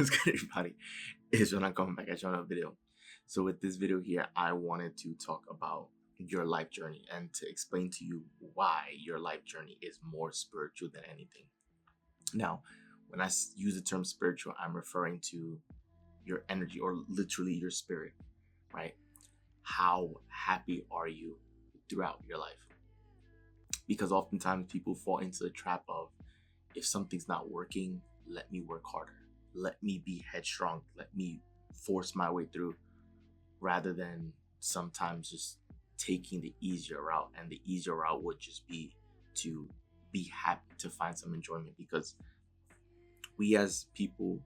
What's good, everybody? It's when I'm coming back at you on a video. So with this video here, I wanted to talk about your life journey and to explain to you why your life journey is more spiritual than anything. Now, when use the term spiritual, I'm referring to your energy or literally your spirit, right? How happy are you throughout your life? Because oftentimes people fall into the trap of, if something's not working, let me work harder. Let me be headstrong. Let me force my way through, rather than sometimes just taking the easier route. And the easier route would just be to be happy, to find some enjoyment, because we as people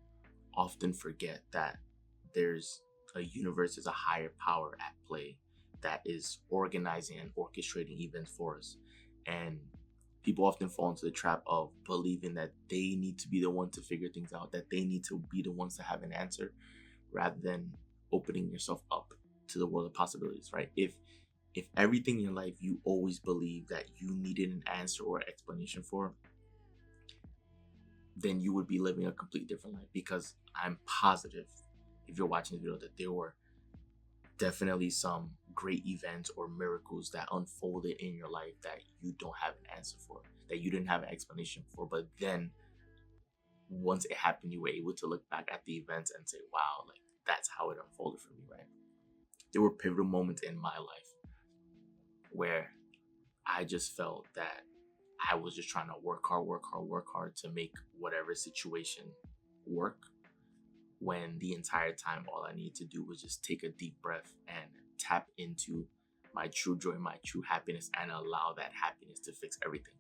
often forget that there's a universe, is a higher power at play that is organizing and orchestrating events for us. And people often fall into the trap of believing that they need to be the one to figure things out, that they need to be the ones to have an answer, rather than opening yourself up to the world of possibilities, right? If everything in your life you always believe that you needed an answer or explanation for, then you would be living a completely different life. Because I'm positive, if you're watching this video, that there were definitely some great events or miracles that unfolded in your life that you don't have an answer for, that you didn't have an explanation for. But then once it happened, you were able to look back at the events and say, wow, like that's how it unfolded for me, right? There were pivotal moments in my life where I just felt that I was just trying to work hard to make whatever situation work, when the entire time all I needed to do was just take a deep breath and tap into my true joy, my true happiness, and allow that happiness to fix everything.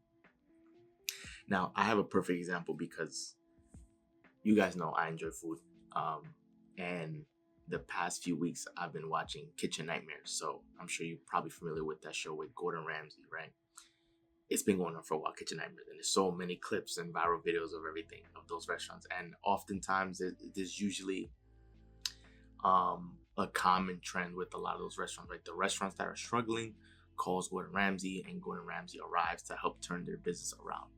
Now, I have a perfect example, because you guys know I enjoy food. And the past few weeks, I've been watching Kitchen Nightmares. So I'm sure you're probably familiar with that show with Gordon Ramsay, right? It's been going on for a while, Kitchen Nightmares, and there's so many clips and viral videos of everything, of those restaurants. And oftentimes there's usually a common trend with a lot of those restaurants, right? The restaurants that are struggling calls Gordon Ramsay, and Gordon Ramsay arrives to help turn their business around.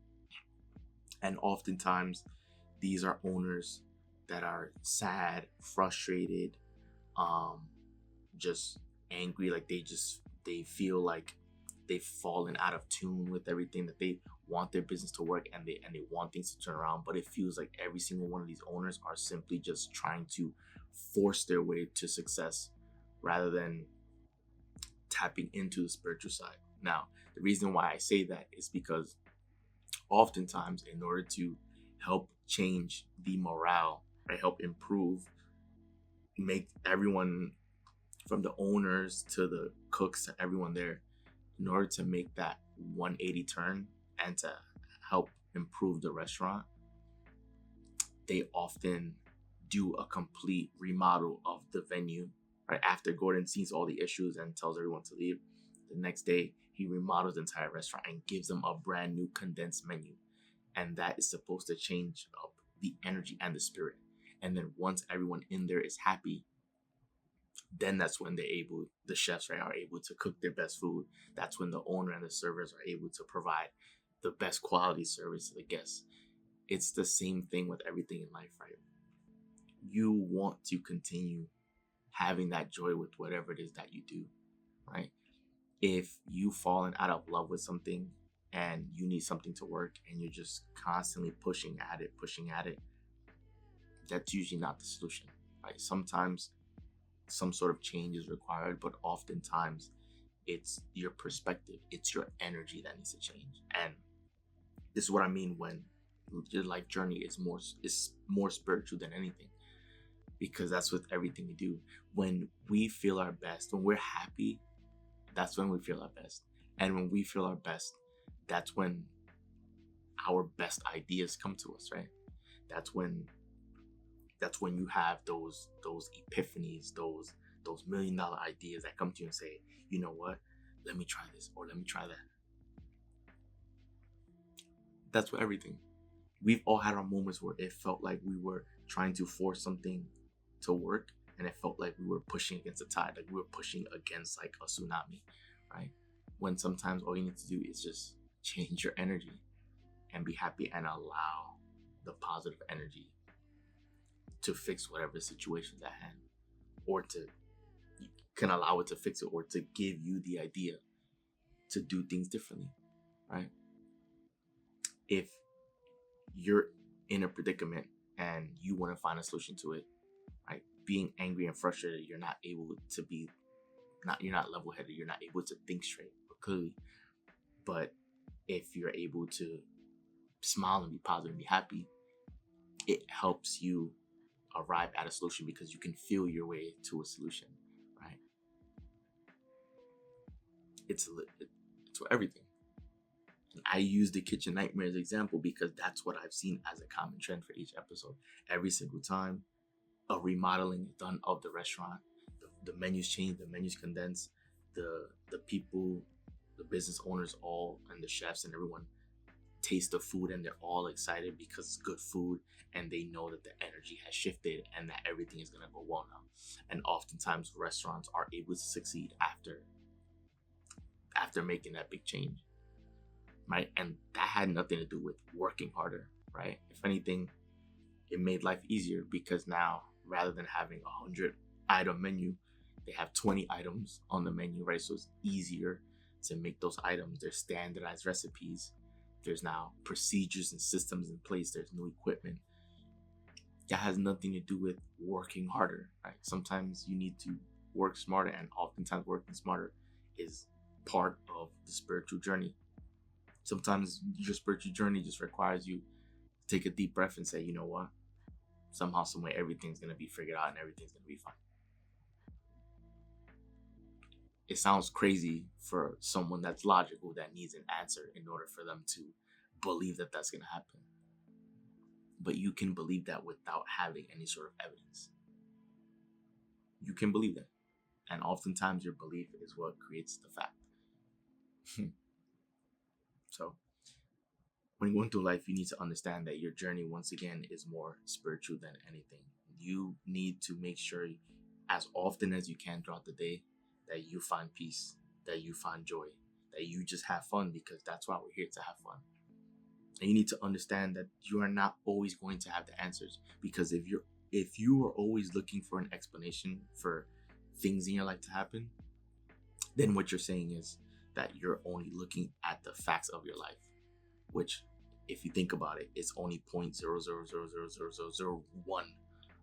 And oftentimes these are owners that are sad, frustrated, just angry, like they feel like they've fallen out of tune with everything, that they want their business to work, and they want things to turn around. But it feels like every single one of these owners are simply just trying to force their way to success, rather than tapping into the spiritual side. Now, the reason why I say that is because oftentimes, in order to help change the morale, right, help improve, make everyone, from the owners to the cooks to everyone there, in order to make that 180 turn and to help improve the restaurant, they often do a complete remodel of the venue. Right after Gordon sees all the issues and tells everyone to leave, the next day he remodels the entire restaurant and gives them a brand new condensed menu. And that is supposed to change up the energy and the spirit. And then once everyone in there is happy, then that's when the chefs, right, are able to cook their best food. That's when the owner and the servers are able to provide the best quality service to the guests. It's the same thing with everything in life, right? You want to continue having that joy with whatever it is that you do, right? If you've fallen out of love with something and you need something to work, and you're just constantly pushing at it, that's usually not the solution, right? Sometimes some sort of change is required, but oftentimes it's your perspective, it's your energy that needs to change. And this is what I mean when your life journey is more spiritual than anything, because that's with everything we do. When we feel our best, when we're happy, that's when we feel our best. And when we feel our best, that's when our best ideas come to us, right? That's when you have those epiphanies, those $1 million ideas that come to you and say, you know what, let me try this, or let me try that. That's what everything. We've all had our moments where it felt like we were trying to force something to work, and it felt like we were pushing against the tide, like we were pushing against like a tsunami, right? When sometimes all you need to do is just change your energy and be happy, and allow the positive energy to fix whatever situation's at hand, or to you can allow it to fix it, or to give you the idea to do things differently, right? If you're in a predicament and you want to find a solution to it, right? Being angry and frustrated, you're not able to be you're not level-headed, you're not able to think straight or clearly. But if you're able to smile and be positive and be happy, it helps you arrive at a solution because you can feel your way to a solution, right? It's for everything. And I use the kitchen nightmare as an example because that's what I've seen as a common trend for each episode. Every single time a remodeling is done of the restaurant, the menus change, the menus condense, the people, the business owners all, and the chefs and everyone taste the food and they're all excited because it's good food and they know that the energy has shifted and that everything is going to go well now. And oftentimes restaurants are able to succeed after making that big change, right? And that had nothing to do with working harder, right? If anything, it made life easier because now rather than having 100-item menu, they have 20 items on the menu, right? So it's easier to make those items. There's standardized recipes. There's now procedures and systems in place. There's new equipment. That has nothing to do with working harder, right? Sometimes you need to work smarter, and oftentimes working smarter is part of the spiritual journey. Sometimes your spiritual journey just requires you to take a deep breath and say, you know what? Somehow, someway, everything's going to be figured out and everything's going to be fine. It sounds crazy for someone that's logical that needs an answer in order for them to believe that that's going to happen. But you can believe that without having any sort of evidence. You can believe that. And oftentimes your belief is what creates the fact. So when going through life, you need to understand that your journey, once again, is more spiritual than anything. You need to make sure as often as you can throughout the day that you find peace, that you find joy, that you just have fun, because that's why we're here, to have fun. And you need to understand that you are not always going to have the answers, because if you are always looking for an explanation for things in your life to happen, then what you're saying is that you're only looking at the facts of your life, which, if you think about it, it's only 0.000000001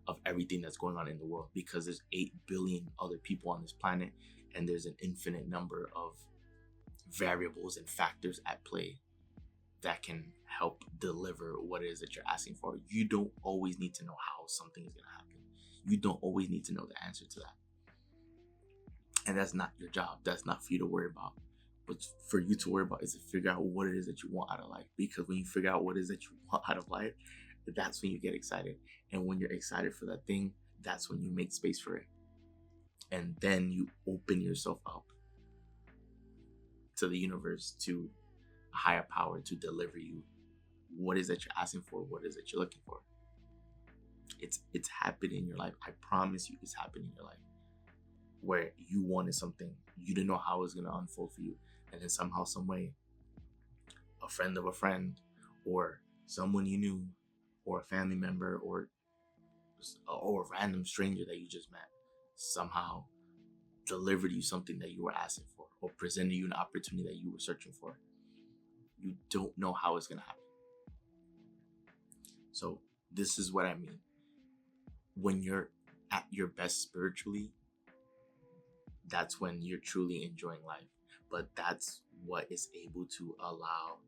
of everything that's going on in the world, because there's 8 billion other people on this planet, and there's an infinite number of variables and factors at play that can help deliver what it is that you're asking for. You don't always need to know how something is going to happen. You don't always need to know the answer to that. And that's not your job. That's not for you to worry about. But for you to worry about is to figure out what it is that you want out of life. Because when you figure out what it is that you want out of life, that's when you get excited. And when you're excited for that thing, that's when you make space for it. And then you open yourself up to the universe, to a higher power, to deliver you what is that you're asking for, what is that you're looking for. It's happening in your life. I promise you, it's happening in your life. Where you wanted something, you didn't know how it was going to unfold for you, and then somehow, some way, a friend of a friend, or someone you knew, or a family member, or a random stranger that you just met, somehow delivered you something that you were asking for, or presented you an opportunity that you were searching for. You don't know how it's going to happen. So this is what I mean. When you're at your best spiritually, that's when you're truly enjoying life. But that's what is able to allow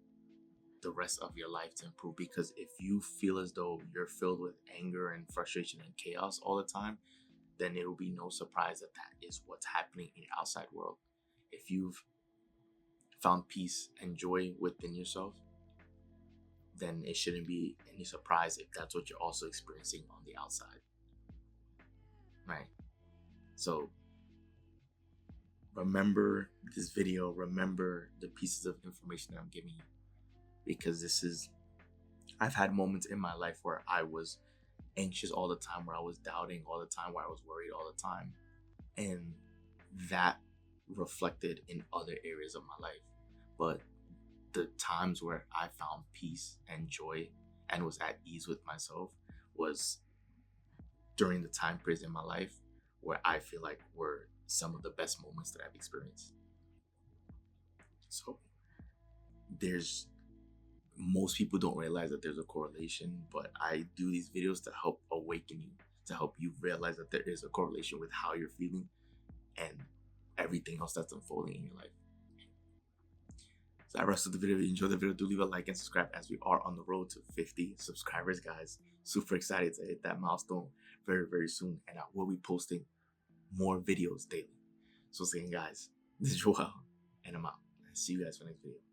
the rest of your life to improve. Because if you feel as though you're filled with anger and frustration and chaos all the time, then it will be no surprise that that is what's happening in your outside world. If you've found peace and joy within yourself, then it shouldn't be any surprise if that's what you're also experiencing on the outside. Right? So remember this video, remember the pieces of information that I'm giving you, because I've had moments in my life where I was anxious all the time, where I was doubting all the time, where I was worried all the time. And that reflected in other areas of my life. But the times where I found peace and joy and was at ease with myself was during the time periods in my life where I feel like were some of the best moments that I've experienced. So there's most people don't realize that there's a correlation, but I do these videos to help awaken you, to help you realize that there is a correlation with how you're feeling and everything else that's unfolding in your life. So that rest of the video. If you enjoyed the video, do leave a like and subscribe, as we are on the road to 50 subscribers, guys. Super excited to hit that milestone very, very soon. And I will be posting more videos daily. So again, guys, this is Joel, and I'm out. See you guys for the next video.